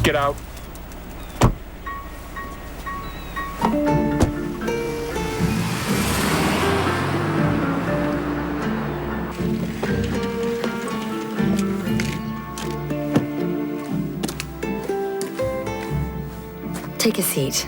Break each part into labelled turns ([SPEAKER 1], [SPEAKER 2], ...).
[SPEAKER 1] Get out.
[SPEAKER 2] Take a seat.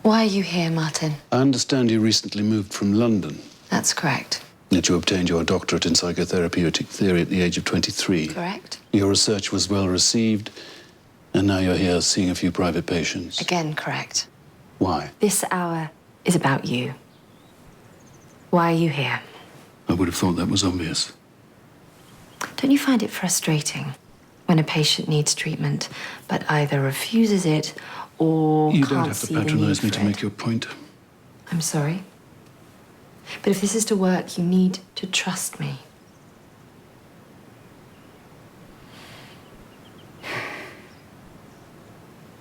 [SPEAKER 2] Why are you here, Martin?
[SPEAKER 3] I understand you recently moved from London.
[SPEAKER 2] That's correct.
[SPEAKER 3] That you obtained your doctorate in psychotherapeutic theory at the age of 23.
[SPEAKER 2] Correct.
[SPEAKER 3] Your research was well received, and now you're here seeing a few private patients.
[SPEAKER 2] Again, correct.
[SPEAKER 3] Why?
[SPEAKER 2] This hour is about you. Why are you here?
[SPEAKER 3] I would have thought that was obvious.
[SPEAKER 2] Don't you find it frustrating when a patient needs treatment but either refuses it or
[SPEAKER 3] You
[SPEAKER 2] can't
[SPEAKER 3] don't have to
[SPEAKER 2] see the need
[SPEAKER 3] patronize me
[SPEAKER 2] for
[SPEAKER 3] to
[SPEAKER 2] it?
[SPEAKER 3] make your point.
[SPEAKER 2] I'm sorry. But if this is to work, you need to trust me.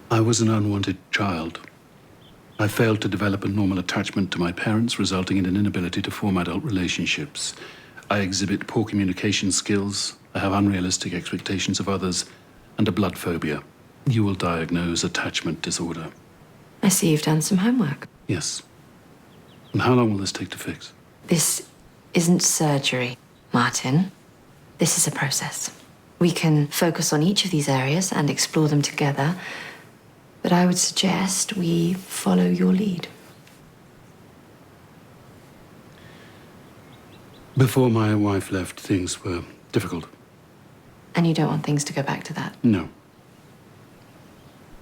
[SPEAKER 3] I was an unwanted child. I failed to develop a normal attachment to my parents, resulting in an inability to form adult relationships. I exhibit poor communication skills, I have unrealistic expectations of others, and a blood phobia. You will diagnose attachment disorder.
[SPEAKER 2] I see you've done some homework.
[SPEAKER 3] Yes. And how long will this take to fix?
[SPEAKER 2] This isn't surgery, Martin. This is a process. We can focus on each of these areas and explore them together, but I would suggest we follow your lead.
[SPEAKER 3] Before my wife left, things were difficult.
[SPEAKER 2] And you don't want things to go back to that.
[SPEAKER 3] No.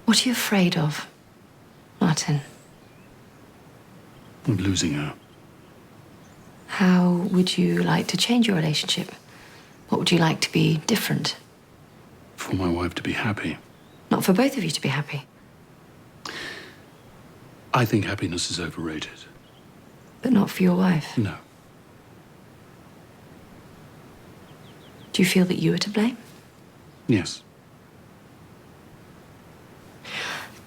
[SPEAKER 2] What are you afraid of, Martin?
[SPEAKER 3] Of losing her.
[SPEAKER 2] How would you like to change your relationship? What would you like to be different?
[SPEAKER 3] For my wife to be happy.
[SPEAKER 2] Not for both of you to be happy,
[SPEAKER 3] I think happiness is overrated.
[SPEAKER 2] but not for your wife.
[SPEAKER 3] No.
[SPEAKER 2] Do you feel that you are to blame?
[SPEAKER 3] Yes.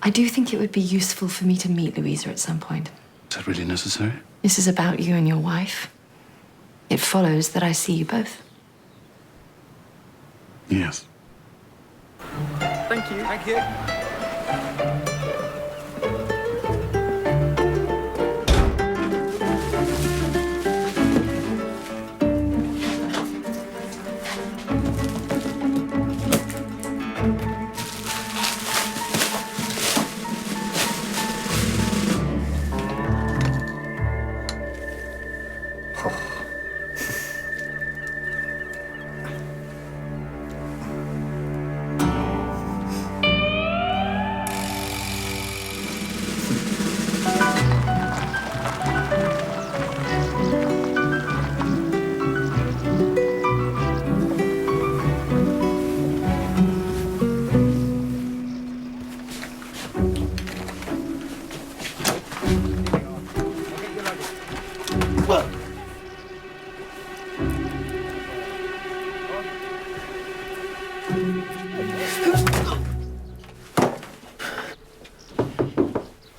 [SPEAKER 2] I do think it would be useful for me to meet Louisa at some point.
[SPEAKER 3] Is that really necessary?
[SPEAKER 2] This is about you and your wife. It follows that I see you both.
[SPEAKER 3] Yes.
[SPEAKER 1] Thank you. Thank you.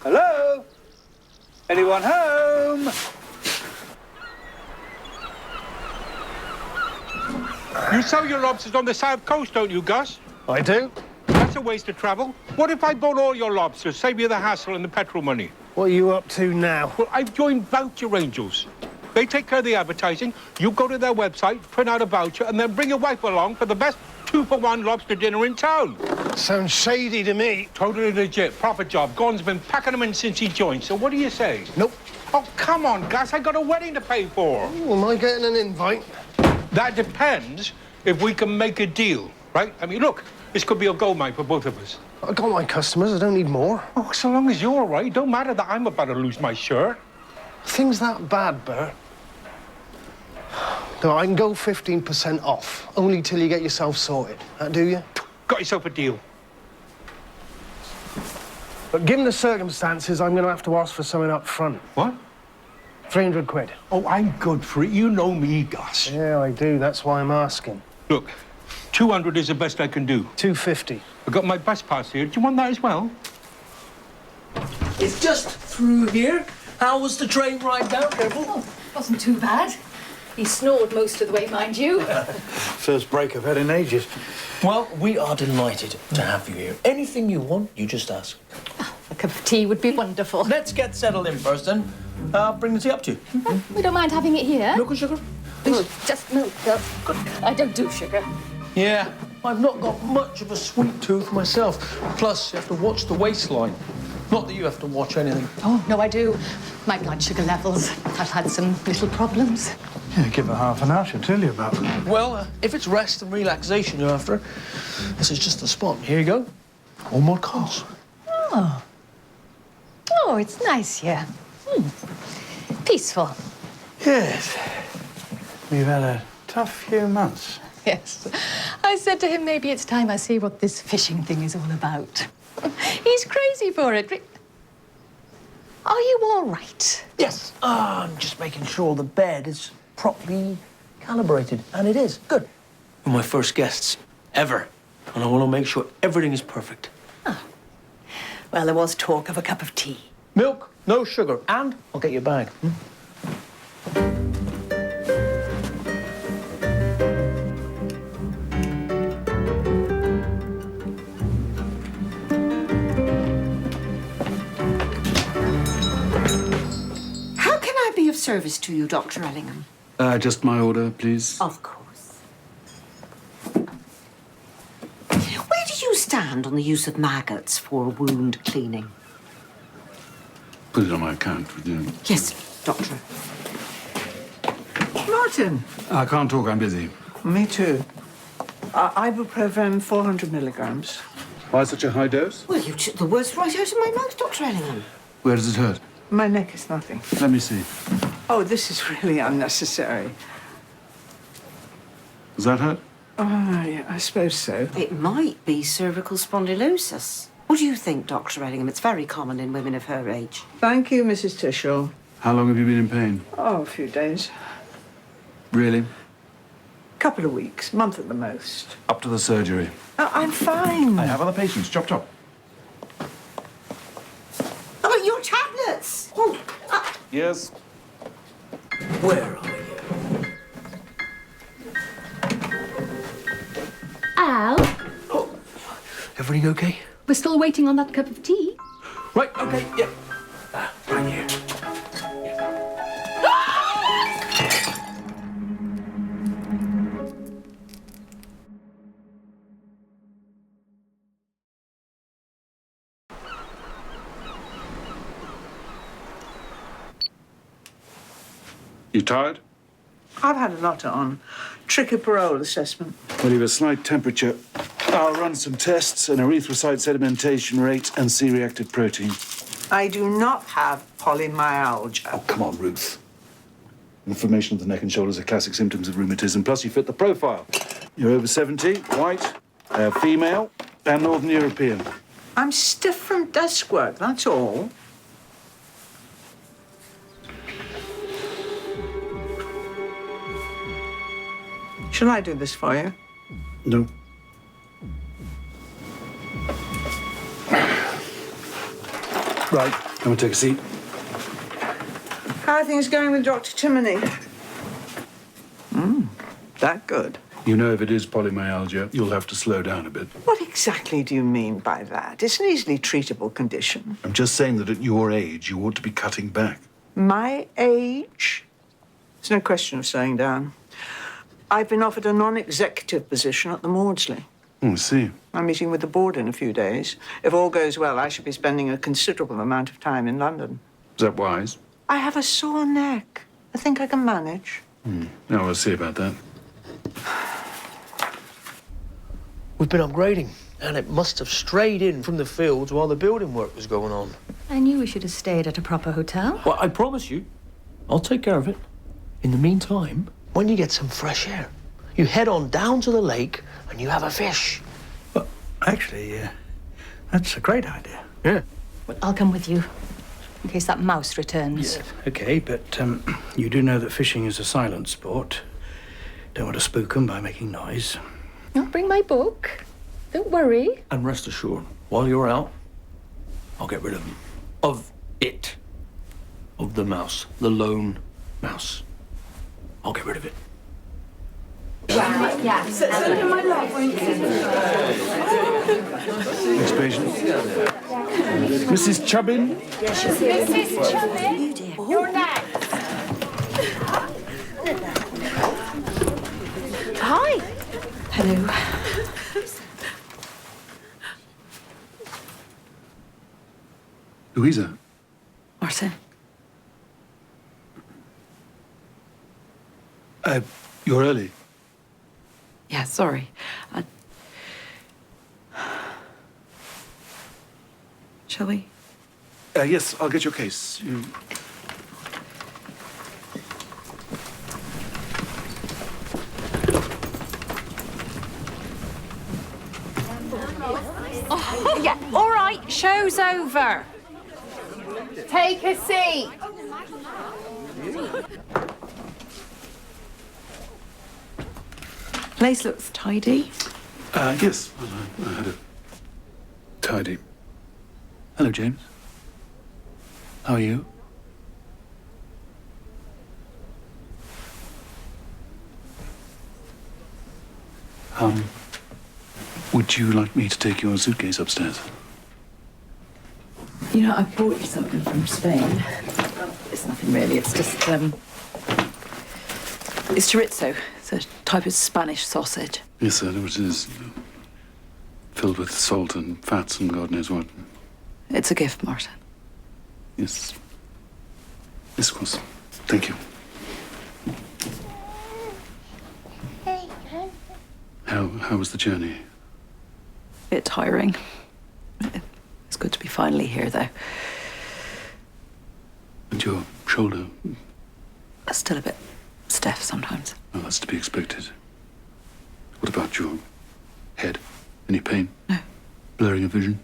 [SPEAKER 4] Hello? Anyone home?
[SPEAKER 1] You sell your lobsters on the south coast, don't you, Gus?
[SPEAKER 4] I do.
[SPEAKER 1] That's a waste of travel. What if I bought all your lobsters, save you the hassle and the petrol money?
[SPEAKER 4] What are you up to now?
[SPEAKER 1] Well, I've joined Voucher Angels. They take care of the advertising. You go to their website, print out a voucher, and then bring your wife along for the best 2-for-1 lobster dinner in town.
[SPEAKER 4] Sounds shady to me.
[SPEAKER 1] Totally legit. Proper job. Gordon's been packing them in since he joined. So what do you say?
[SPEAKER 4] Nope.
[SPEAKER 1] Oh, come on, Gus. I got a wedding to pay for.
[SPEAKER 4] Ooh, am I getting an invite?
[SPEAKER 1] That depends if we can make a deal, right? I mean, look, this could be a gold mine for both of us.
[SPEAKER 4] I got my customers. I don't need more.
[SPEAKER 1] Oh, so long as you're all right, don't matter that I'm about to lose my shirt.
[SPEAKER 4] Things that bad, Bert. No, I can go 15% off, only till you get yourself sorted. That do you?
[SPEAKER 1] Got yourself a deal.
[SPEAKER 4] But given the circumstances, I'm going to have to ask for something up front.
[SPEAKER 1] What?
[SPEAKER 4] 300 quid.
[SPEAKER 1] Oh, I'm good for it. You know me, Gus.
[SPEAKER 4] Yeah, I do. That's why I'm asking.
[SPEAKER 1] Look, 200 is the best I can do.
[SPEAKER 4] 250.
[SPEAKER 1] I got my bus pass here. Do you want that as well?
[SPEAKER 5] It's just through here. How was the train ride down? Careful.
[SPEAKER 6] Wasn't too bad.
[SPEAKER 5] He snored most of the way, mind you.
[SPEAKER 6] First break I've had in ages. Well, we are delighted to have you here. Anything you want, you just ask.
[SPEAKER 5] A cup of tea would be wonderful.
[SPEAKER 6] Let's get settled in first, then. I'll bring the tea up to you.
[SPEAKER 5] We don't mind having it here.
[SPEAKER 6] Milk and sugar?
[SPEAKER 5] Just milk, though. I don't do sugar.
[SPEAKER 6] Yeah, I've not got much of a sweet tooth myself. Plus, you have to watch the waistline. Not that you have to watch anything.
[SPEAKER 5] Oh, no, I do. My blood sugar levels. I've had some little problems.
[SPEAKER 7] Yeah, give her half an hour, she'll tell you about them.
[SPEAKER 6] Well, if it's rest and relaxation you're after, this is just the spot. Here you go. All more cards.
[SPEAKER 5] Oh. Oh, it's nice here. Peaceful.
[SPEAKER 7] Yes. We've had a tough few months.
[SPEAKER 5] Yes. I said to him, maybe it's time I see what this fishing thing is all about. He's crazy for it. Are you all right?
[SPEAKER 6] Yes. I'm just making sure the bed is properly calibrated. And it is. Good. You're my first guests ever. And I want to make sure everything is perfect.
[SPEAKER 5] Well, there was talk of a cup of tea.
[SPEAKER 6] Milk, no sugar, and I'll get you a bag.
[SPEAKER 8] How can I be of service to you, Dr. Ellingham?
[SPEAKER 3] Just my order, please.
[SPEAKER 8] Of course. Where do you stand on the use of maggots for wound cleaning?
[SPEAKER 3] Put it on my account, would you?
[SPEAKER 8] Yes, Doctor.
[SPEAKER 7] Martin.
[SPEAKER 3] I can't talk, I'm busy.
[SPEAKER 7] Me too. Ibuprofen, 400 milligrams.
[SPEAKER 3] Why such a high dose?
[SPEAKER 8] Well, you took the words right out of my mouth, Dr. Ellingham.
[SPEAKER 3] Where does it hurt?
[SPEAKER 7] My neck is nothing.
[SPEAKER 3] Let me see.
[SPEAKER 7] Oh, this is really unnecessary.
[SPEAKER 3] Does that hurt?
[SPEAKER 7] Yeah, I suppose so.
[SPEAKER 8] It might be cervical spondylosis. What do you think, Dr. Ellingham? It's very common in women of her age.
[SPEAKER 7] Thank you, Mrs. Tishel.
[SPEAKER 3] How long have you been in pain?
[SPEAKER 7] Oh, a few days.
[SPEAKER 3] Really?
[SPEAKER 7] Couple of weeks, month at the most.
[SPEAKER 3] Up to the surgery.
[SPEAKER 7] Oh, I'm fine.
[SPEAKER 3] I have other patients. Chop, chop.
[SPEAKER 8] Oh, your tablets! Oh,
[SPEAKER 3] Yes.
[SPEAKER 6] Where are you?
[SPEAKER 5] Al,
[SPEAKER 6] Everything okay?
[SPEAKER 5] we're still waiting on that cup of tea.
[SPEAKER 6] Right, okay, yeah. Right here.
[SPEAKER 3] You tired?
[SPEAKER 7] I've had a lot on. Tricky parole assessment.
[SPEAKER 3] Well, you have a slight temperature. I'll run some tests, an erythrocyte sedimentation rate and C-reactive protein.
[SPEAKER 7] I do not have polymyalgia.
[SPEAKER 3] Oh, come on, Ruth. Inflammation of the neck and shoulders are classic symptoms of rheumatism. Plus, you fit the profile. You're over 70, white, female, and Northern European.
[SPEAKER 7] I'm stiff from desk work, that's all. Shall I do this for you?
[SPEAKER 3] No. Right, I'm gonna take a seat.
[SPEAKER 7] How are things going with Dr. Timoney? That good.
[SPEAKER 3] You know, if it is polymyalgia, you'll have to slow down a bit.
[SPEAKER 7] What exactly do you mean by that? It's an easily treatable condition.
[SPEAKER 3] I'm just saying that at your age, you ought to be cutting back.
[SPEAKER 7] My age? There's no question of slowing down. I've been offered a non-executive position at the Maudsley.
[SPEAKER 3] Oh, I see.
[SPEAKER 7] I'm meeting with the board in a few days. If all goes well, I should be spending a considerable amount of time in London.
[SPEAKER 3] Is that wise?
[SPEAKER 7] I have a sore neck. I think I can manage.
[SPEAKER 3] No, we'll see about that.
[SPEAKER 6] We've been upgrading, and it must have strayed in from the fields while the building work was going on.
[SPEAKER 5] I knew we should have stayed at a proper hotel.
[SPEAKER 6] Well, I promise you, I'll take care of it. In the meantime, when you get some fresh air, you head on down to the lake and you have a fish.
[SPEAKER 7] Well, actually, that's a great idea.
[SPEAKER 6] Yeah.
[SPEAKER 5] I'll come with you, in case that mouse returns.
[SPEAKER 9] Okay, but you do know that fishing is a silent sport. Don't want to spook them by making noise.
[SPEAKER 5] I'll bring my book. Don't worry.
[SPEAKER 6] And rest assured, while you're out, I'll get rid of them. Of it. Of the mouse. The lone mouse. I'll get rid of it.
[SPEAKER 3] Next patient. Mrs. Chubbin?
[SPEAKER 10] Mrs. Chubbin, you're next.
[SPEAKER 5] Hi.
[SPEAKER 2] Hello.
[SPEAKER 3] Louisa?
[SPEAKER 2] Martin.
[SPEAKER 3] You're early.
[SPEAKER 2] Yeah, sorry. Shall we?
[SPEAKER 3] Yes, I'll get your case.
[SPEAKER 10] Yeah, all right, show's over. Take a seat.
[SPEAKER 2] Place looks tidy.
[SPEAKER 3] Yes, I had a tidy. Hello, James. How are you? Would you like me to take your suitcase upstairs?
[SPEAKER 2] You know, I brought you something from Spain. It's nothing really. It's just, it's chorizo. It's a type of Spanish sausage.
[SPEAKER 3] Yes, I know what it is. Filled with salt and fats and God knows what.
[SPEAKER 2] It's a gift, Martin.
[SPEAKER 3] Yes. Yes, of course. Thank you. How was the journey?
[SPEAKER 2] A bit tiring. It's good to be finally here, though.
[SPEAKER 3] And your shoulder?
[SPEAKER 2] It's still a bit stiff sometimes.
[SPEAKER 3] Well, that's to be expected. What about your head? Any pain?
[SPEAKER 2] No.
[SPEAKER 3] Blurring of vision?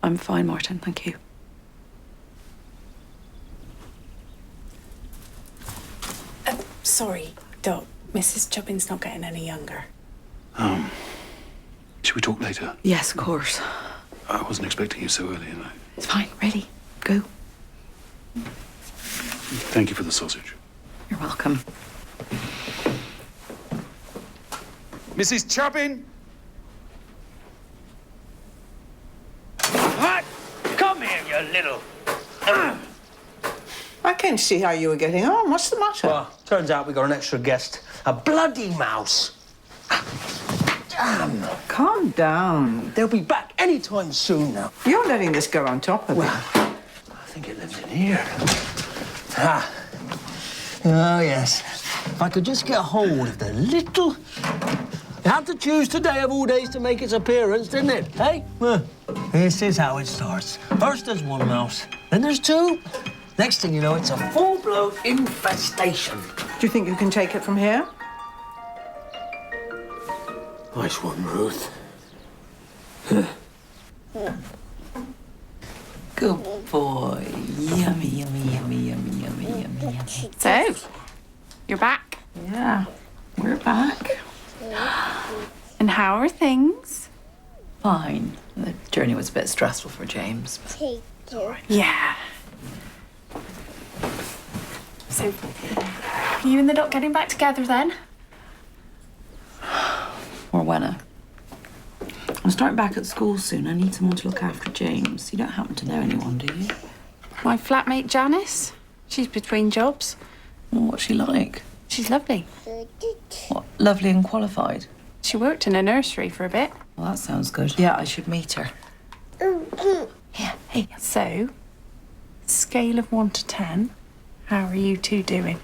[SPEAKER 2] I'm fine, Martin. Thank you.
[SPEAKER 11] Sorry, Doc. Mrs. Chubbin's not getting any younger.
[SPEAKER 3] Should we talk later?
[SPEAKER 2] Yes, of course.
[SPEAKER 3] I wasn't expecting you so early, and
[SPEAKER 2] It's fine, really. Go.
[SPEAKER 3] thank you for the sausage.
[SPEAKER 2] You're welcome.
[SPEAKER 3] Mrs. Chubbin?
[SPEAKER 6] What? Come here, you little...
[SPEAKER 7] I came to see how you were getting on. What's the matter?
[SPEAKER 6] Well, turns out we got an extra guest. A bloody mouse. Damn.
[SPEAKER 7] Calm down.
[SPEAKER 6] They'll be back any time soon now.
[SPEAKER 7] You're letting this go on top of
[SPEAKER 6] Well, I think it lives in here. Ah. Oh, yes. If I could just get hold of the little... You had to choose today of all days to make its appearance, didn't it? Hey? Well, this is how it starts. First there's one mouse, then there's two. Next thing you know, it's a full-blown infestation.
[SPEAKER 7] Do you think you can take it from here?
[SPEAKER 6] Nice one, Ruth.
[SPEAKER 2] Good boy. Yummy, yummy, yummy, yummy, yummy, yummy, yummy.
[SPEAKER 10] So, you're back.
[SPEAKER 2] Yeah, we're back.
[SPEAKER 10] And how are things?
[SPEAKER 2] Fine. The journey was a bit stressful for James. But...
[SPEAKER 10] Yeah. So, you and the doc getting back together then?
[SPEAKER 2] Or when I'm starting back at school soon. I need someone to look after James. You don't happen to know anyone, do you?
[SPEAKER 10] My flatmate Janice. She's between jobs.
[SPEAKER 2] Well, what's she like?
[SPEAKER 10] She's lovely.
[SPEAKER 2] What, lovely and qualified?
[SPEAKER 10] She worked in a nursery for a bit.
[SPEAKER 2] Well, that sounds good. Yeah, I should meet her.
[SPEAKER 10] Yeah, hey. So, scale of 1 to 10, how are you two doing?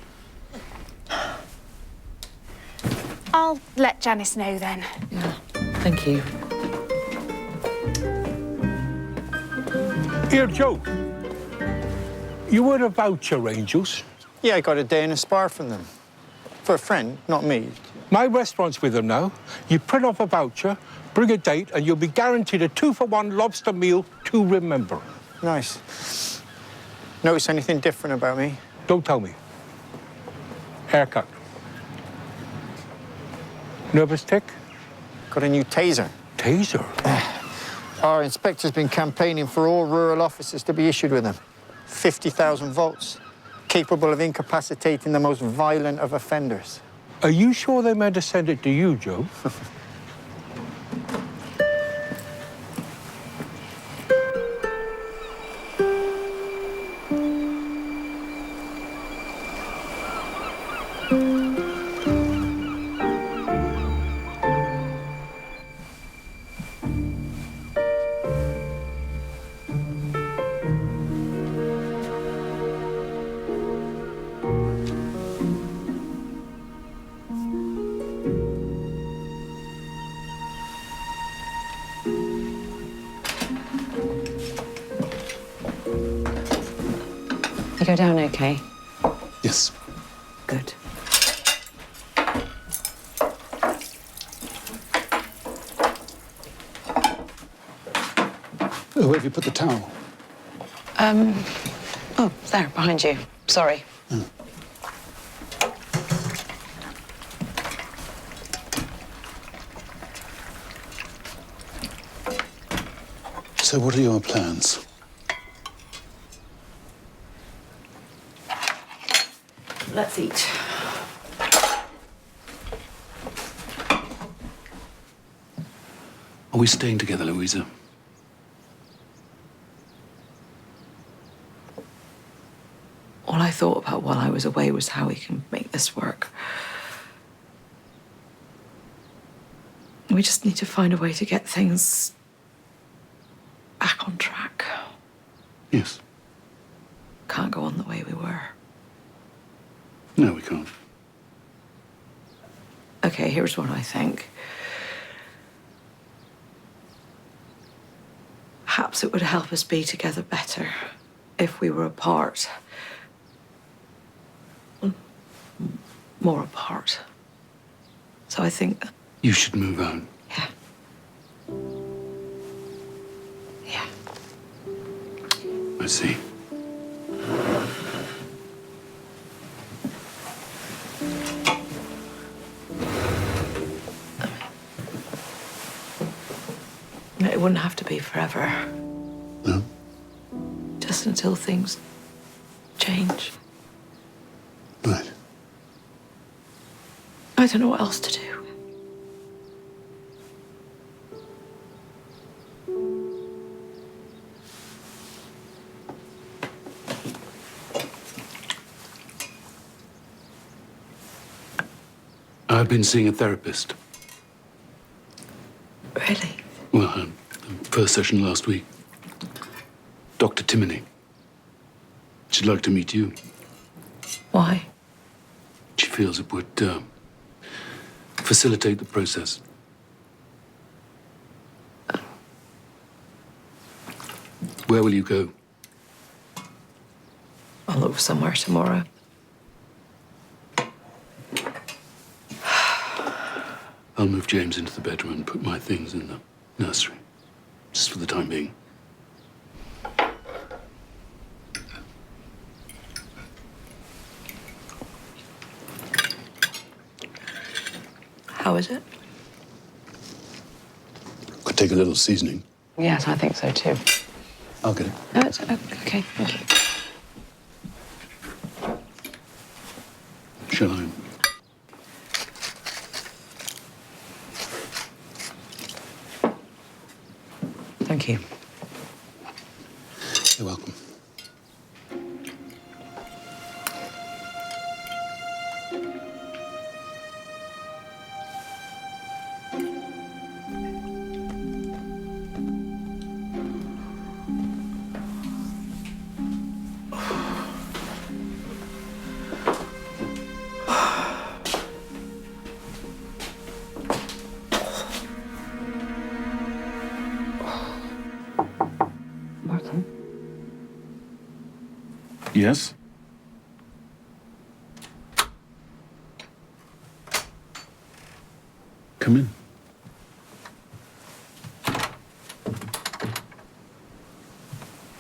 [SPEAKER 10] I'll let Janice know then.
[SPEAKER 2] Yeah, thank you.
[SPEAKER 1] Here, Joe. You were a voucher, Angels.
[SPEAKER 12] Yeah, I got a day in a spa from them. For a friend, not me.
[SPEAKER 1] My restaurant's with them now. You print off a voucher, bring a date, and you'll be guaranteed a 2-for-1 lobster meal to remember.
[SPEAKER 12] Nice. Notice anything different about me?
[SPEAKER 1] Don't tell me. Haircut. Nervous tick?
[SPEAKER 12] Got a new taser.
[SPEAKER 1] Taser?
[SPEAKER 12] Our inspector's been campaigning for all rural officers to be issued with them. 50,000 volts. capable of incapacitating the most violent of offenders.
[SPEAKER 1] Are you sure they meant to send it to you, Joe?
[SPEAKER 8] You go down okay?
[SPEAKER 3] Yes.
[SPEAKER 8] Good.
[SPEAKER 3] Oh, where have you put the towel?
[SPEAKER 8] Oh, there, behind you. Sorry.
[SPEAKER 3] So what are your plans?
[SPEAKER 8] Let's eat.
[SPEAKER 3] Are we staying together, Louisa?
[SPEAKER 10] All I thought about while I was away was how we can make this work. We just need to find a way to get things back on track.
[SPEAKER 3] Yes.
[SPEAKER 10] Can't go on the way we were.
[SPEAKER 3] No, we can't.
[SPEAKER 10] Okay, here's what I think. Perhaps it would help us be together better if we were apart. More apart. So I think that...
[SPEAKER 3] You should move on.
[SPEAKER 10] Yeah. Yeah.
[SPEAKER 3] I see.
[SPEAKER 10] It wouldn't have to be forever.
[SPEAKER 3] No?
[SPEAKER 10] Just until things change.
[SPEAKER 3] Right.
[SPEAKER 10] I don't know what else to do.
[SPEAKER 3] I've been seeing a therapist.
[SPEAKER 10] Really?
[SPEAKER 3] Well, the first session last week. Dr. Timoney. She'd like to meet you.
[SPEAKER 10] Why?
[SPEAKER 3] She feels it would facilitate the process. Where will you go?
[SPEAKER 10] I'll look somewhere tomorrow.
[SPEAKER 3] I'll move James into the bedroom and put my things in the nursery. Just for the time being.
[SPEAKER 10] How is it?
[SPEAKER 3] Could take a little seasoning.
[SPEAKER 10] Yes, I think so too.
[SPEAKER 3] I'll get it.
[SPEAKER 10] No, it's okay. Thank you.
[SPEAKER 3] Shall I?
[SPEAKER 10] Thank you.
[SPEAKER 3] You're welcome.
[SPEAKER 10] Martin?
[SPEAKER 3] Yes? Come in.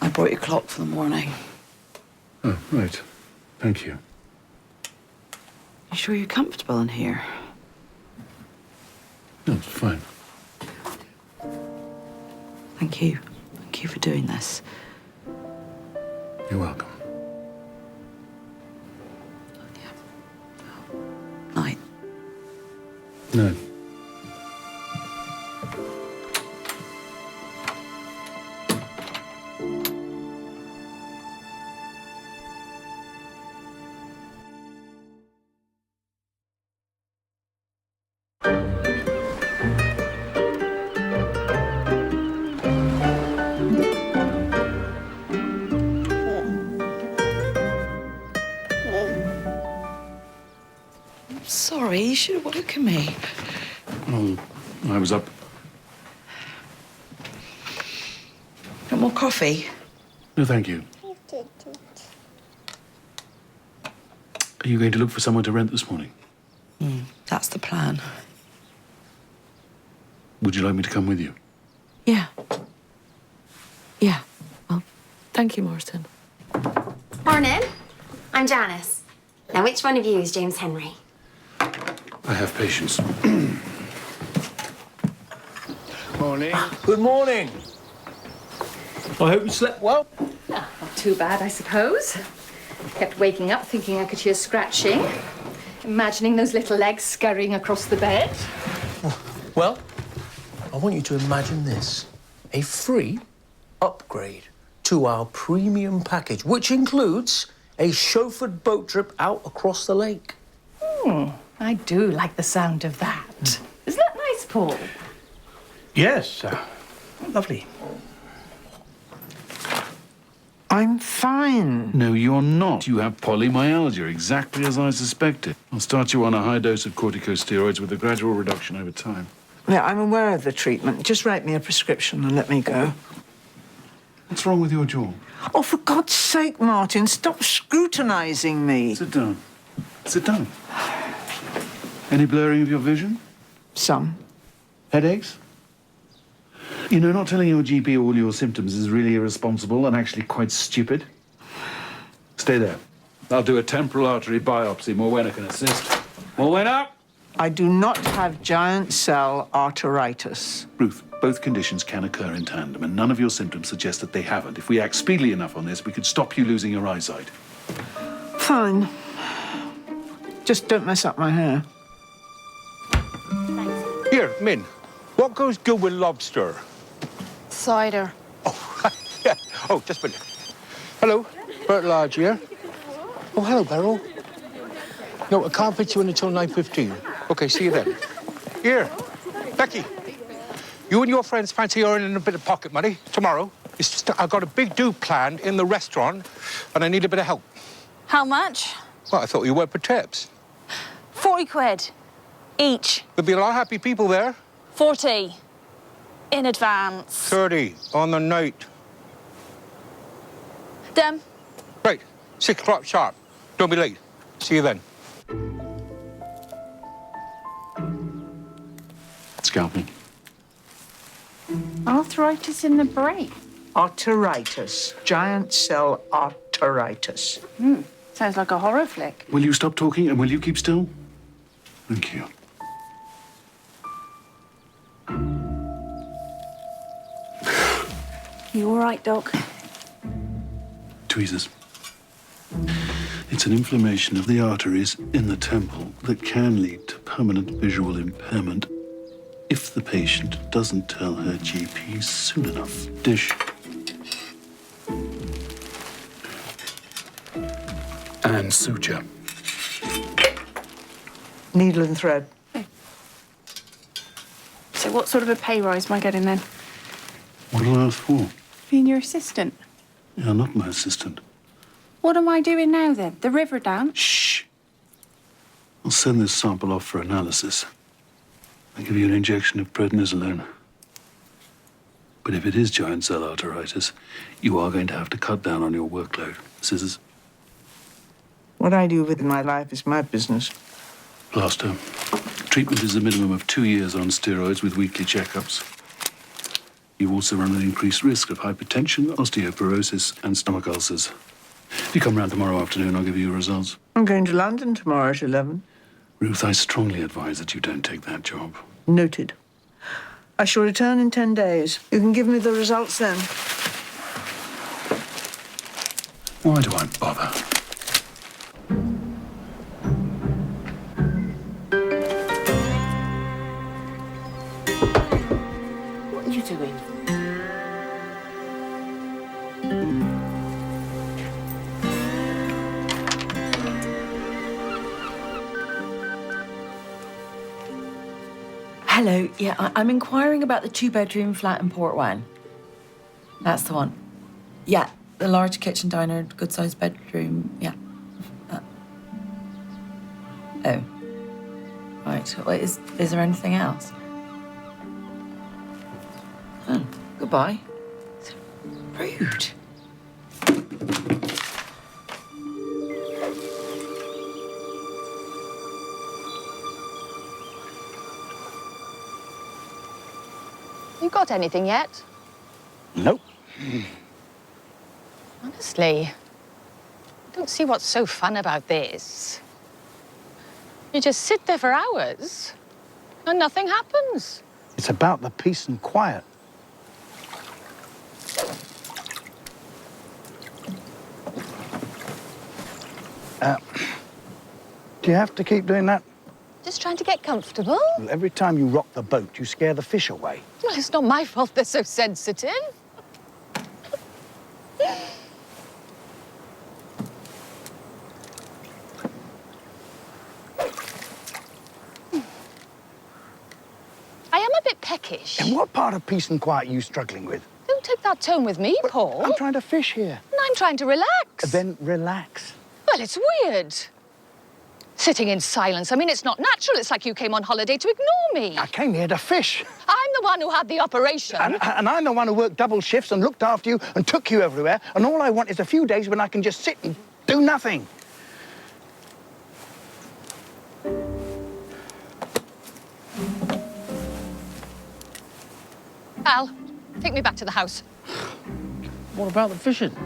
[SPEAKER 10] I brought your clock for the morning.
[SPEAKER 3] Oh, right. Thank you.
[SPEAKER 10] You sure you're comfortable in here?
[SPEAKER 3] No, it's fine.
[SPEAKER 10] Thank you. Thank you for doing this.
[SPEAKER 3] You're welcome. No.
[SPEAKER 2] Sorry, you should have woken me.
[SPEAKER 3] Oh, I was up.
[SPEAKER 2] Want more coffee?
[SPEAKER 3] No, thank you. Are you going to look for someone to rent this morning?
[SPEAKER 2] That's the plan.
[SPEAKER 3] Would you like me to come with you?
[SPEAKER 2] Yeah. Yeah. Well, thank you, Morrison.
[SPEAKER 13] Morning. I'm Janice. Now, which one of you is James Henry?
[SPEAKER 3] I have patience.
[SPEAKER 6] Morning. Good morning. I hope you slept well.
[SPEAKER 5] Not too bad, I suppose. Kept waking up thinking I could hear scratching, imagining those little legs scurrying across the bed.
[SPEAKER 6] Well, I want you to imagine this. A free upgrade to our premium package, which includes a chauffeured boat trip out across the lake.
[SPEAKER 5] I do like the sound of that. Isn't that nice, Paul?
[SPEAKER 9] Yes, lovely. I'm fine.
[SPEAKER 3] No, you're not. You have polymyalgia, exactly as I suspected. I'll start you on a high dose of corticosteroids with a gradual reduction over time.
[SPEAKER 7] Yeah, I'm aware of the treatment. Just write me a prescription and let me go.
[SPEAKER 3] What's wrong with your jaw?
[SPEAKER 7] Oh, for God's sake, Martin, stop scrutinising me.
[SPEAKER 3] Sit down. Sit down. Any blurring of your vision?
[SPEAKER 7] Some.
[SPEAKER 3] Headaches? You know, not telling your GP all your symptoms is really irresponsible and actually quite stupid. Stay there. I'll do a temporal artery biopsy. Morwenna can assist. Morwenna!
[SPEAKER 7] I do not have giant cell arteritis.
[SPEAKER 3] Ruth, both conditions can occur in tandem, and none of your symptoms suggest that they haven't. If we act speedily enough on this, we could stop you losing your eyesight.
[SPEAKER 7] Fine. Just don't mess up my hair.
[SPEAKER 1] Here, Min, what goes good with lobster?
[SPEAKER 11] Cider.
[SPEAKER 1] Oh, yeah. Oh, just a minute. Hello, Bert Large here. Oh, hello, Beryl. No, I can't fit you in until 9:15. Okay, see you then. Here, Becky. You and your friends fancy earning a bit of pocket money tomorrow? It's just I've got a big do planned in the restaurant, and I need a bit of help.
[SPEAKER 11] How much?
[SPEAKER 1] Well, I thought you went for tips.
[SPEAKER 11] 40 quid. Each.
[SPEAKER 1] There'll be a lot of happy people there.
[SPEAKER 11] 40. In advance.
[SPEAKER 1] 30 on the night.
[SPEAKER 11] Dem.
[SPEAKER 1] Right, 6 o'clock sharp. Don't be late. See you then.
[SPEAKER 3] Scalpel.
[SPEAKER 10] Arthritis in the brain.
[SPEAKER 7] Arteritis. Giant cell arteritis.
[SPEAKER 10] Sounds like a horror flick.
[SPEAKER 3] Will you stop talking and will you keep still? Thank you.
[SPEAKER 11] You all right, Doc?
[SPEAKER 3] Tweezers. It's an inflammation of the arteries in the temple that can lead to permanent visual impairment if the patient doesn't tell her GP soon enough. Dish. And suture.
[SPEAKER 7] Needle and thread.
[SPEAKER 10] So what sort of a pay rise am I getting then?
[SPEAKER 3] What'll I ask for?
[SPEAKER 10] Being your assistant.
[SPEAKER 3] You're not my assistant.
[SPEAKER 10] What am I doing now then? The river dance?
[SPEAKER 3] Shh. I'll send this sample off for analysis. I'll give you an injection of prednisolone. But if it is giant cell arteritis, you are going to have to cut down on your workload. Scissors.
[SPEAKER 7] What I do with my life is my business.
[SPEAKER 3] Plaster. Treatment is a minimum of 2 years on steroids with weekly checkups. You also run an increased risk of hypertension, osteoporosis, and stomach ulcers. If you come round tomorrow afternoon, I'll give you your results.
[SPEAKER 7] I'm going to London tomorrow at 11.
[SPEAKER 3] Ruth, I strongly advise that you don't take that job.
[SPEAKER 7] Noted. I shall return in 10 days. You can give me the results then.
[SPEAKER 3] Why do I bother?
[SPEAKER 8] you doing?
[SPEAKER 14] Hello, yeah, I'm inquiring about the two-bedroom flat in Port Wine. That's the one. Yeah, the large kitchen diner, good-sized bedroom, yeah. Oh. Right, well, is there anything else? Oh, goodbye. Rude.
[SPEAKER 5] You got anything yet?
[SPEAKER 9] Nope.
[SPEAKER 5] Honestly, I don't see what's so fun about this. You just sit there for hours and nothing happens.
[SPEAKER 9] It's about the peace and quiet. Do you have to keep doing that?
[SPEAKER 5] Just trying to get comfortable.
[SPEAKER 9] Well, every time you rock the boat, you scare the fish away.
[SPEAKER 5] Well, it's not my fault they're so sensitive. I am a bit peckish.
[SPEAKER 9] And what part of peace and quiet are you struggling with?
[SPEAKER 5] Don't take that tone with me, Paul.
[SPEAKER 9] I'm trying to fish here.
[SPEAKER 5] And I'm trying to relax.
[SPEAKER 9] Then relax.
[SPEAKER 5] Well, it's weird. Sitting in silence. I mean, it's not natural. It's like you came on holiday to ignore me.
[SPEAKER 9] I came here to fish.
[SPEAKER 5] I'm the one who had the operation.
[SPEAKER 9] And I'm the one who worked double shifts and looked after you and took you everywhere. And all I want is a few days when I can just sit and do nothing.
[SPEAKER 5] Al, take me back to the house.
[SPEAKER 9] What about the fishing?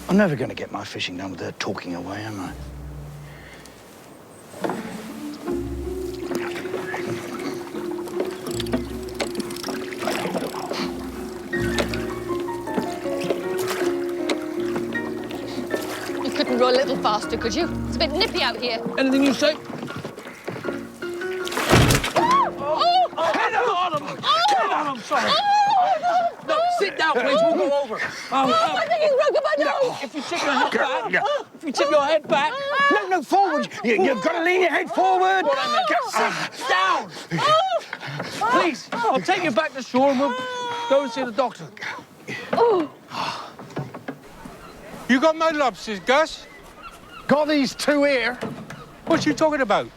[SPEAKER 9] I'm never going to get my fishing done with her talking away, am I?
[SPEAKER 5] You couldn't row a little faster, could you? It's a bit nippy out here.
[SPEAKER 6] Anything you say? I'm sorry. No, sit down, please. We'll go over.
[SPEAKER 5] I think he's broken my nose.
[SPEAKER 6] If you tip your head back. If you tip your head back.
[SPEAKER 9] No, forward. You've got to lean your head forward.
[SPEAKER 6] Sit down. Please, I'll take you back to shore and we'll go and see the doctor.
[SPEAKER 1] You got my lobsters, Gus?
[SPEAKER 4] Got these two here.
[SPEAKER 1] What you talking about?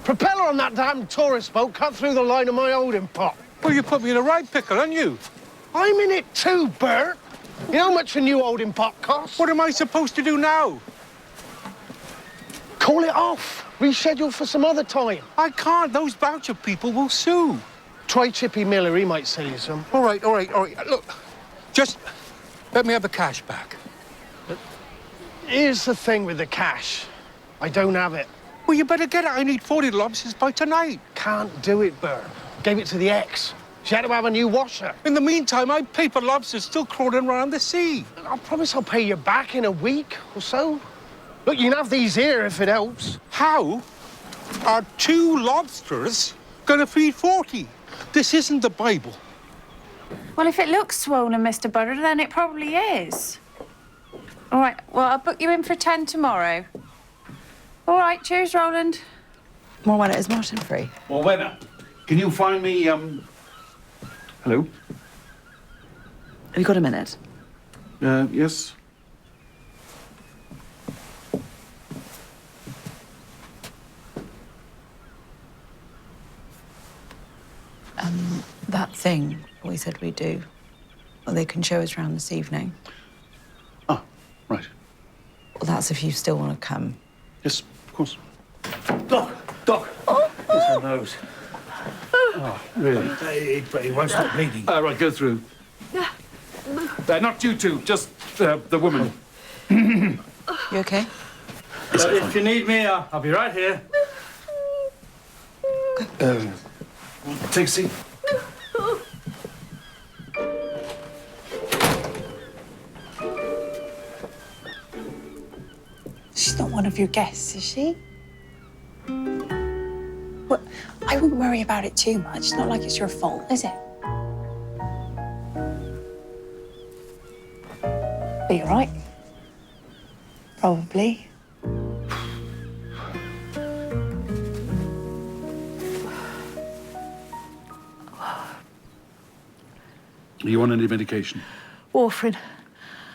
[SPEAKER 4] Propeller on that damn tourist boat cut through the line of my holding pot.
[SPEAKER 1] Well, you put me in a right pickle, haven't you?
[SPEAKER 4] I'm in it too, Bert. You know how much a new holding pot costs?
[SPEAKER 1] What am I supposed to do now?
[SPEAKER 4] Call it off. Reschedule for some other time.
[SPEAKER 1] I can't. Those voucher people will sue.
[SPEAKER 4] Try Chippy Miller. He might sell you some.
[SPEAKER 1] All right. Look, just let me have the cash back.
[SPEAKER 4] Here's the thing with the cash. I don't have it.
[SPEAKER 1] Well, you better get it. I need 40 lobsters by tonight.
[SPEAKER 4] Can't do it, Bert. Gave it to the ex. She had to have a new washer.
[SPEAKER 1] In the meantime, I paper lobsters still crawling around the sea.
[SPEAKER 4] I promise I'll pay you back in a week or so. Look, you can have these here if it helps.
[SPEAKER 1] How are 2 lobsters going to feed 40? This isn't the Bible.
[SPEAKER 10] Well, if it looks swollen, Mr. Butter, then it probably is. All right, well, I'll book you in for 10 tomorrow. All right, cheers, Roland.
[SPEAKER 14] More when it is Martin free.
[SPEAKER 3] Well, wait a minute. Can you find me, Hello?
[SPEAKER 14] Have you got a minute?
[SPEAKER 3] Yes?
[SPEAKER 14] That thing we said we'd do. Well, they can show us around this evening.
[SPEAKER 3] Ah, right.
[SPEAKER 14] Well, that's if you still want to come.
[SPEAKER 3] Yes, of course.
[SPEAKER 9] Doc! It's her nose.
[SPEAKER 3] Oh, really?
[SPEAKER 9] It won't stop bleeding.
[SPEAKER 3] Right, go through. Not you two, just the woman.
[SPEAKER 14] You okay?
[SPEAKER 9] If you need me, I'll be right here.
[SPEAKER 3] Take a seat.
[SPEAKER 11] She's not one of your guests, is she? Well, I wouldn't worry about it too much. It's not like it's your fault, is it?
[SPEAKER 7] Are you right? Probably.
[SPEAKER 3] Do you want any medication?
[SPEAKER 5] Warfarin.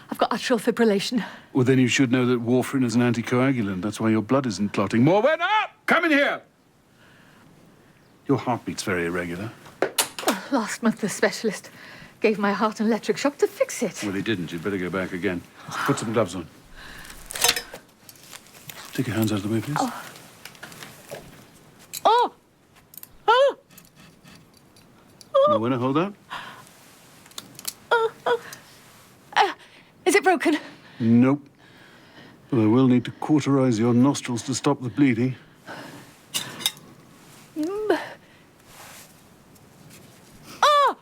[SPEAKER 5] I've got atrial fibrillation.
[SPEAKER 3] Well, then you should know that warfarin is an anticoagulant. That's why your blood isn't clotting more. When up! Come in here! Your heartbeat's very irregular.
[SPEAKER 5] Last month, the specialist gave my heart an electric shock to fix it.
[SPEAKER 3] Well, he didn't. You'd better go back again. Put some gloves on. Take your hands out of the way, please.
[SPEAKER 5] Oh. Oh! Oh!
[SPEAKER 3] Now, when I hold that?
[SPEAKER 5] Is it broken?
[SPEAKER 3] Nope. But I will need to cauterize your nostrils to stop the bleeding.
[SPEAKER 5] Oh!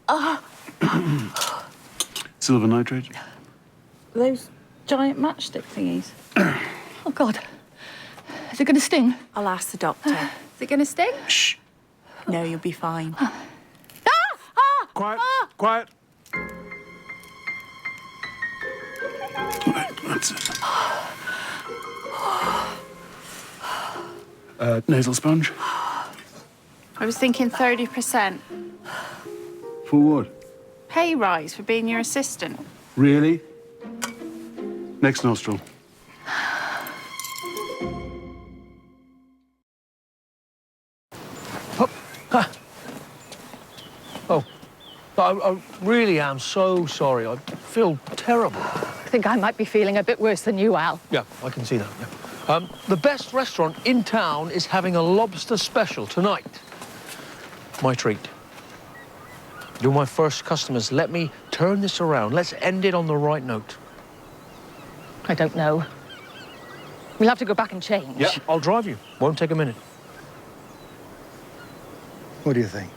[SPEAKER 5] Oh!
[SPEAKER 3] Silver nitrate?
[SPEAKER 10] Those giant matchstick thingies.
[SPEAKER 5] Oh, God. Is it going to sting?
[SPEAKER 11] I'll ask the doctor.
[SPEAKER 10] Is it going to sting?
[SPEAKER 3] Shh.
[SPEAKER 11] No, you'll be fine.
[SPEAKER 3] Quiet. Quiet. Right, that's it. Nasal sponge?
[SPEAKER 10] I was thinking 30%.
[SPEAKER 3] For what?
[SPEAKER 10] Pay rise for being your assistant.
[SPEAKER 3] Really? Next nostril.
[SPEAKER 4] Oh, I really am so sorry. I feel terrible.
[SPEAKER 5] I think I might be feeling a bit worse than you, Al.
[SPEAKER 4] Yeah, I can see that, yeah. The best restaurant in town is having a lobster special tonight. My treat. You're my first customers. Let me turn this around. Let's end it on the right note.
[SPEAKER 5] I don't know. We'll have to go back and change.
[SPEAKER 4] Yeah, I'll drive you. Won't take a minute.
[SPEAKER 12] What do you think?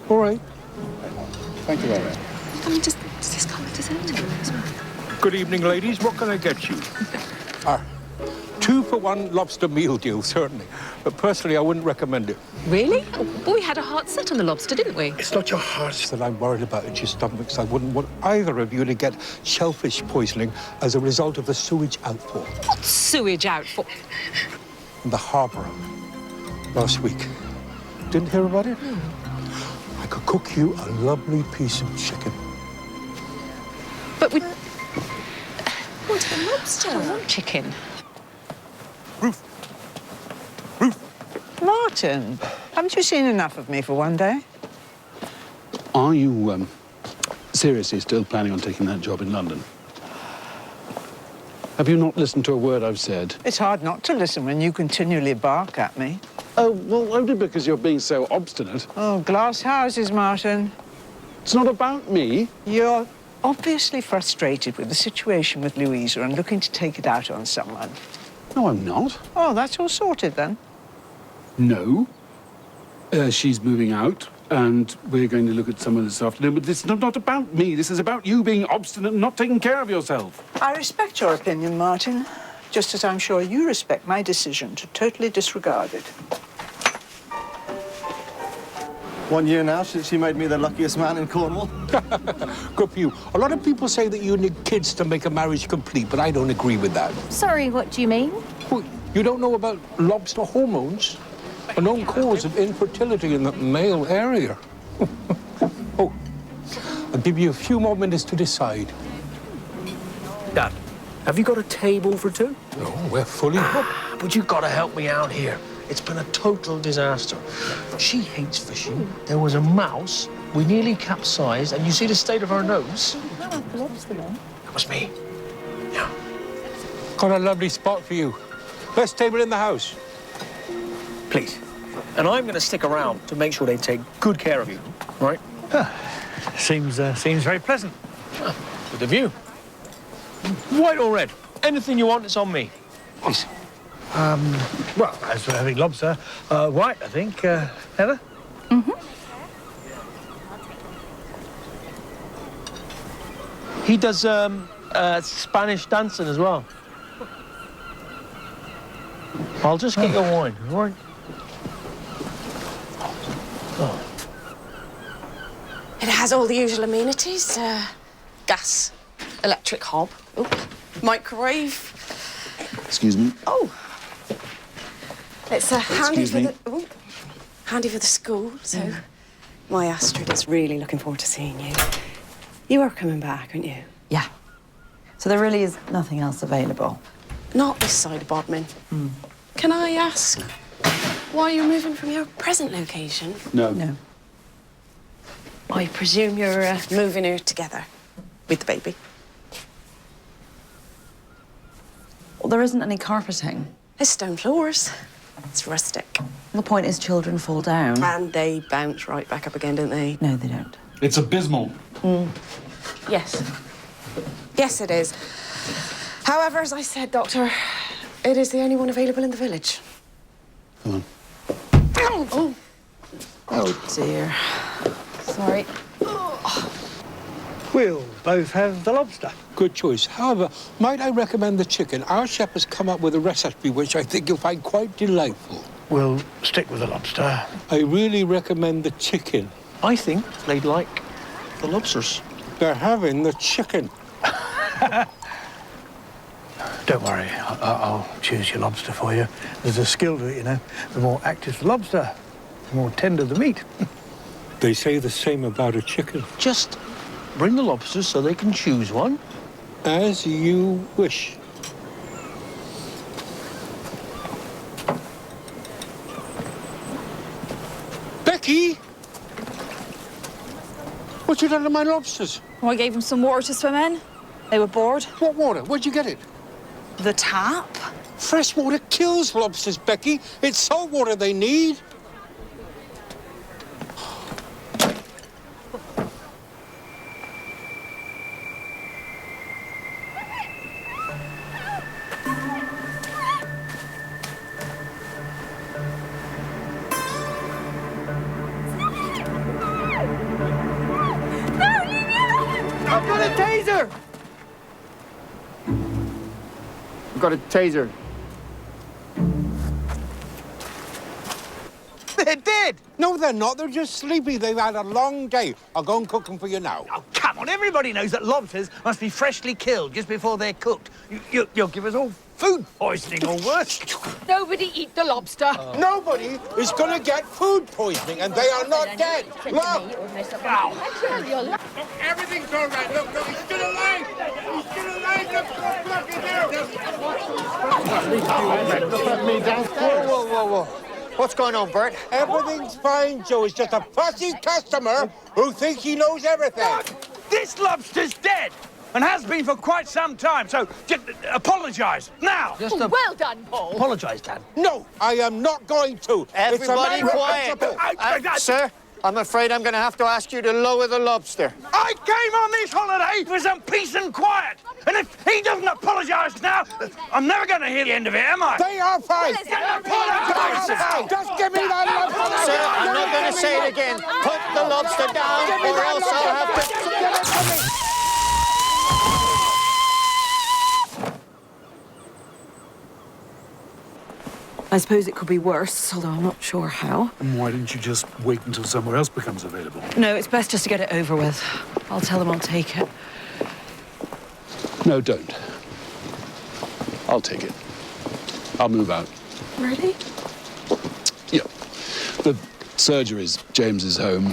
[SPEAKER 4] All right.
[SPEAKER 12] Thank you very much.
[SPEAKER 2] I mean, just come with dessert as well.
[SPEAKER 1] Good evening, ladies. What can I get you? 2-for-1 lobster meal deal, certainly. But personally, I wouldn't recommend it.
[SPEAKER 2] Really? Well, we had a hard set on the lobster, didn't we?
[SPEAKER 1] It's not your heart that I'm worried about, it's your stomachs. I wouldn't want either of you to get shellfish poisoning as a result of the sewage outpour
[SPEAKER 2] What sewage outfall?
[SPEAKER 1] in the harbour last week. Didn't hear about it? I could cook you a lovely piece of chicken.
[SPEAKER 2] But we want a lobster. I don't want chicken.
[SPEAKER 7] Martin, haven't you seen enough of me for one day?
[SPEAKER 3] Are you, seriously still planning on taking that job in London? Have you not listened to a word I've said?
[SPEAKER 7] It's hard not to listen when you continually bark at me.
[SPEAKER 3] Oh, well, only because you're being so obstinate.
[SPEAKER 7] Oh, glass houses, Martin.
[SPEAKER 3] It's not about me.
[SPEAKER 7] You're obviously frustrated with the situation with Louisa and looking to take it out on someone.
[SPEAKER 3] No, I'm not.
[SPEAKER 7] Oh, that's all sorted then.
[SPEAKER 3] No. She's moving out, and we're going to look at someone this afternoon. But this is not about me. This is about you being obstinate and not taking care of yourself.
[SPEAKER 7] I respect your opinion, Martin, just as I'm sure you respect my decision to totally disregard it.
[SPEAKER 12] 1 year now since you made me the luckiest man in Cornwall.
[SPEAKER 1] Good for you. A lot of people say that you need kids to make a marriage complete, but I don't agree with that.
[SPEAKER 11] Sorry, what do you mean?
[SPEAKER 1] Well, you don't know about lobster hormones? A known cause of infertility in the male area. Oh, I'll give you a few more minutes to decide.
[SPEAKER 4] Dad, have you got a table for two?
[SPEAKER 1] No, we're fully booked.
[SPEAKER 4] But you've got to help me out here. It's been a total disaster. She hates fishing. There was a mouse. We nearly capsized, and you see the state of her nose? That was me. Yeah.
[SPEAKER 1] Got a lovely spot for you. Best table in the house.
[SPEAKER 4] Please. And I'm going to stick around to make sure they take good care of you, right?
[SPEAKER 9] Seems very pleasant.
[SPEAKER 4] With the view. White or red? Anything you want, it's on me. Please.
[SPEAKER 9] Well, as we're having lobster, white, I think. Heather?
[SPEAKER 4] He does Spanish dancing as well. I'll just get your wine, all right? Oh.
[SPEAKER 11] It has all the usual amenities. Gas, electric hob, microwave.
[SPEAKER 3] Excuse me.
[SPEAKER 11] Oh. It's handy
[SPEAKER 3] Excuse
[SPEAKER 11] for
[SPEAKER 3] me.
[SPEAKER 11] the handy for the school. So, my Astrid is really looking forward to seeing you. You are coming back, aren't you?
[SPEAKER 14] Yeah. So there really is nothing else available?
[SPEAKER 11] Not this side of Bodmin. Can I ask why you're moving from your present location?
[SPEAKER 3] No.
[SPEAKER 14] No.
[SPEAKER 11] I presume you're moving here together with the baby.
[SPEAKER 14] Well, there isn't any carpeting.
[SPEAKER 11] It's stone floors. It's rustic.
[SPEAKER 14] The point is children fall down.
[SPEAKER 11] And they bounce right back up again, don't they?
[SPEAKER 14] No, they don't.
[SPEAKER 3] It's abysmal.
[SPEAKER 11] Yes. Yes, it is. However, as I said, Doctor, it is the only one available in the village.
[SPEAKER 3] Come on.
[SPEAKER 11] Oh.
[SPEAKER 14] Oh, dear. Sorry.
[SPEAKER 6] We'll both have the lobster.
[SPEAKER 1] Good choice. However, might I recommend the chicken? Our chef has come up with a recipe which I think you'll find quite delightful.
[SPEAKER 6] We'll stick with the lobster.
[SPEAKER 1] I really recommend the chicken.
[SPEAKER 4] I think they'd like the lobsters.
[SPEAKER 1] They're having the chicken.
[SPEAKER 6] Don't worry, I'll choose your lobster for you. There's a skill to it, you know. The more active the lobster, the more tender the meat.
[SPEAKER 1] They say the same about a chicken.
[SPEAKER 4] Just bring the lobsters so they can choose one.
[SPEAKER 1] As you wish. Becky! What you done to my lobsters?
[SPEAKER 15] Well, I gave them some water to swim in. They were bored.
[SPEAKER 1] What water? Where'd you get it?
[SPEAKER 15] The tap.
[SPEAKER 1] Fresh water kills lobsters, Becky. It's salt water they need.
[SPEAKER 6] I've got a taser!
[SPEAKER 12] I've got a taser.
[SPEAKER 1] They're dead! No, they're not. They're just sleepy. They've had a long day. I'll go and cook them for you now.
[SPEAKER 6] Oh, come on. Everybody knows that lobsters must be freshly killed just before they're cooked. You'll give us all food poisoning or worse.
[SPEAKER 15] Nobody eat the lobster.
[SPEAKER 1] Nobody is going to get food poisoning, and they are not dead. Look! Everything's all right. Look, he's still alive. He's still alive. Look at there.
[SPEAKER 12] Whoa. What's going on, Bert?
[SPEAKER 1] Everything's fine, Joe. It's just a fussy customer who thinks he knows everything.
[SPEAKER 6] This lobster's dead and has been for quite some time, so just apologise now.
[SPEAKER 15] Well done, Paul.
[SPEAKER 6] Apologise, Dad.
[SPEAKER 1] No, I am not going to.
[SPEAKER 12] Everybody
[SPEAKER 1] it's a matter
[SPEAKER 12] quiet.
[SPEAKER 1] of principle.
[SPEAKER 12] Sir, I'm afraid I'm going to have to ask you to lower the lobster.
[SPEAKER 6] I came on this holiday for some peace and quiet. And if he doesn't apologise now, I'm never going to hear the end of it, am I?
[SPEAKER 1] They are fine. Just give me that lobster.
[SPEAKER 12] Sir, I'm not going to say it again. Put the lobster down, or else I'll have to...
[SPEAKER 1] Give it to me.
[SPEAKER 8] I suppose it could be worse, although I'm not sure how.
[SPEAKER 3] And why didn't you just wait until somewhere else becomes available?
[SPEAKER 8] No, it's best just to get it over with. I'll tell them I'll take it.
[SPEAKER 3] No, don't. I'll take it. I'll move out.
[SPEAKER 8] Really?
[SPEAKER 3] Yeah. The surgery's James's home.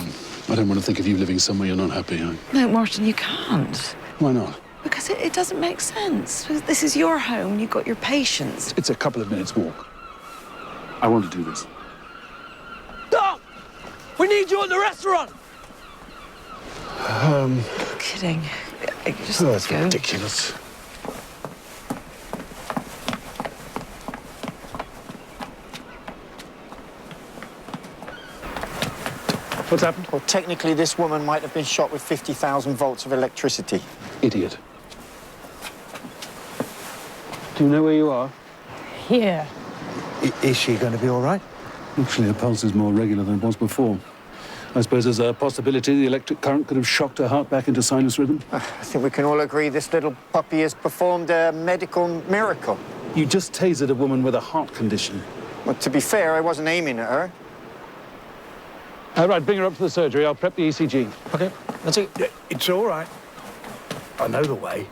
[SPEAKER 3] I don't want to think of you living somewhere you're not happy.
[SPEAKER 8] No, Martin, you can't.
[SPEAKER 3] Why not?
[SPEAKER 8] Because it doesn't make sense. This is your home. You've got your patients.
[SPEAKER 3] It's a couple of minutes' walk. I want to do this.
[SPEAKER 6] Doc! We need you at the restaurant!
[SPEAKER 8] Kidding. Just
[SPEAKER 3] That's
[SPEAKER 8] go.
[SPEAKER 3] ridiculous. What's happened?
[SPEAKER 12] Well, technically, this woman might have been shot with 50,000 volts of electricity.
[SPEAKER 3] Idiot. Do you know where you are?
[SPEAKER 15] Here.
[SPEAKER 6] Is she going to be all right?
[SPEAKER 3] Actually, her pulse is more regular than it was before. I suppose there's a possibility the electric current could have shocked her heart back into sinus rhythm.
[SPEAKER 12] I think we can all agree this little puppy has performed a medical miracle.
[SPEAKER 3] You just tasered a woman with a heart condition.
[SPEAKER 12] Well, to be fair, I wasn't aiming at her.
[SPEAKER 3] Right, bring her up to the surgery. I'll prep the ECG.
[SPEAKER 4] Okay. That's it.
[SPEAKER 9] Yeah, it's all right. I know the way.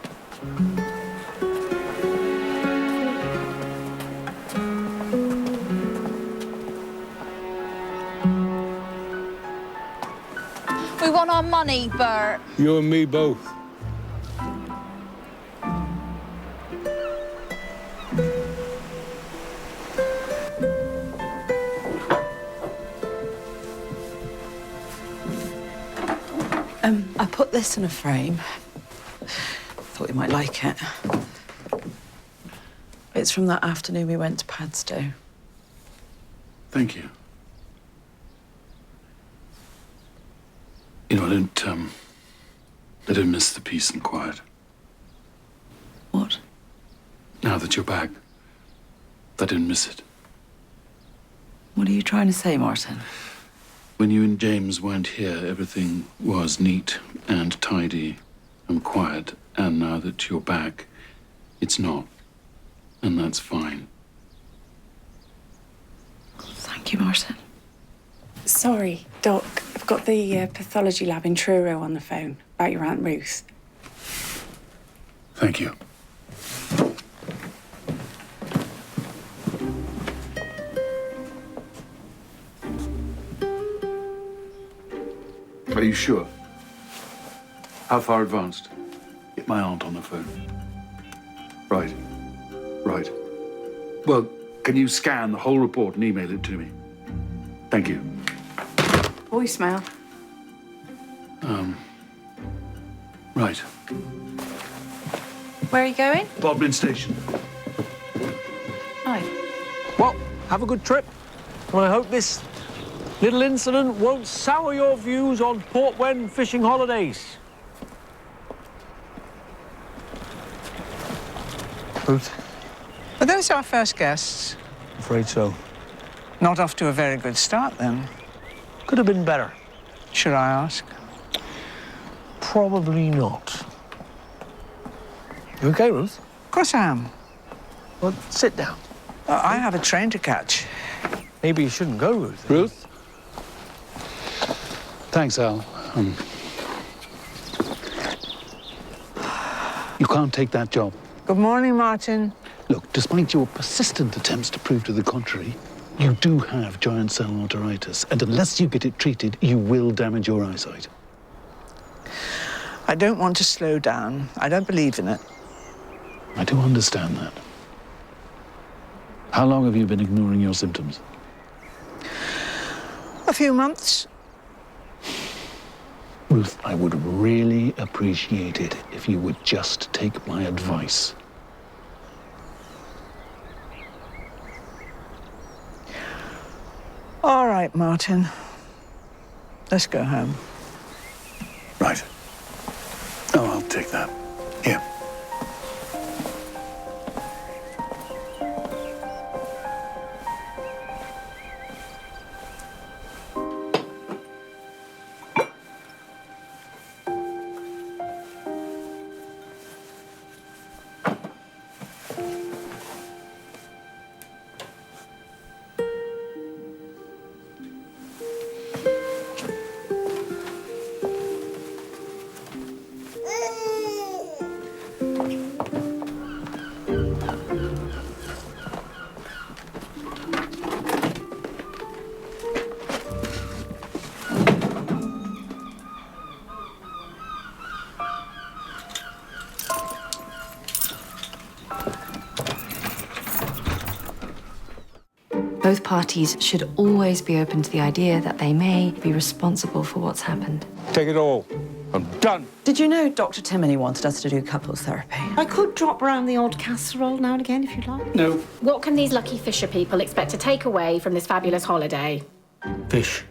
[SPEAKER 15] We want our money, Bert.
[SPEAKER 1] You and me both.
[SPEAKER 14] I put this in a frame. Thought you might like it. It's from that afternoon we went to Padstow.
[SPEAKER 3] Thank you. You know, I don't miss the peace and quiet.
[SPEAKER 14] What?
[SPEAKER 3] Now that you're back, I don't miss it.
[SPEAKER 14] What are you trying to say, Martin?
[SPEAKER 3] When you and James weren't here, everything was neat and tidy and quiet. And now that you're back, it's not. And that's fine.
[SPEAKER 14] Thank you, Martin.
[SPEAKER 10] Sorry, Doc. I've got the pathology lab in Truro on the phone about your Aunt Ruth.
[SPEAKER 3] Thank you. Are you sure? How far advanced? Get my aunt on the phone. Right. Right. Well, can you scan the whole report and email it to me? Thank you.
[SPEAKER 10] Voicemail.
[SPEAKER 3] Right.
[SPEAKER 10] Where are you going?
[SPEAKER 3] Bodmin Station.
[SPEAKER 10] Hi.
[SPEAKER 4] Well, have a good trip. And I hope this little incident won't sour your views on Port Wen fishing holidays. Ruth?
[SPEAKER 7] Are those our first guests?
[SPEAKER 4] Afraid so.
[SPEAKER 7] Not off to a very good start, then.
[SPEAKER 4] Could have been better.
[SPEAKER 7] Should I ask?
[SPEAKER 4] Probably not. You okay, Ruth?
[SPEAKER 7] Of course I am.
[SPEAKER 4] Well, sit down.
[SPEAKER 7] I have a train to catch.
[SPEAKER 4] Maybe you shouldn't go, Ruth.
[SPEAKER 1] Ruth?
[SPEAKER 3] Thanks, Al.
[SPEAKER 1] You can't take that job.
[SPEAKER 7] Good morning, Martin.
[SPEAKER 1] Look, despite your persistent attempts to prove to the contrary, you do have giant cell arteritis, and unless you get it treated, you will damage your eyesight.
[SPEAKER 7] I don't want to slow down. I don't believe in it.
[SPEAKER 1] I do understand that. How long have you been ignoring your symptoms?
[SPEAKER 7] A few months.
[SPEAKER 1] Ruth, I would really appreciate it if you would just take my advice.
[SPEAKER 7] All right, Martin. Let's go home.
[SPEAKER 3] Right. Oh, I'll take that. Here.
[SPEAKER 2] Both parties should always be open to the idea that they may be responsible for what's happened.
[SPEAKER 1] Take it all. I'm done.
[SPEAKER 14] Did you know Dr. Timoney wanted us to do couples therapy?
[SPEAKER 8] I could drop round the odd casserole now and again if you like.
[SPEAKER 3] No.
[SPEAKER 13] What can these lucky fisher people expect to take away from this fabulous holiday?
[SPEAKER 4] Fish.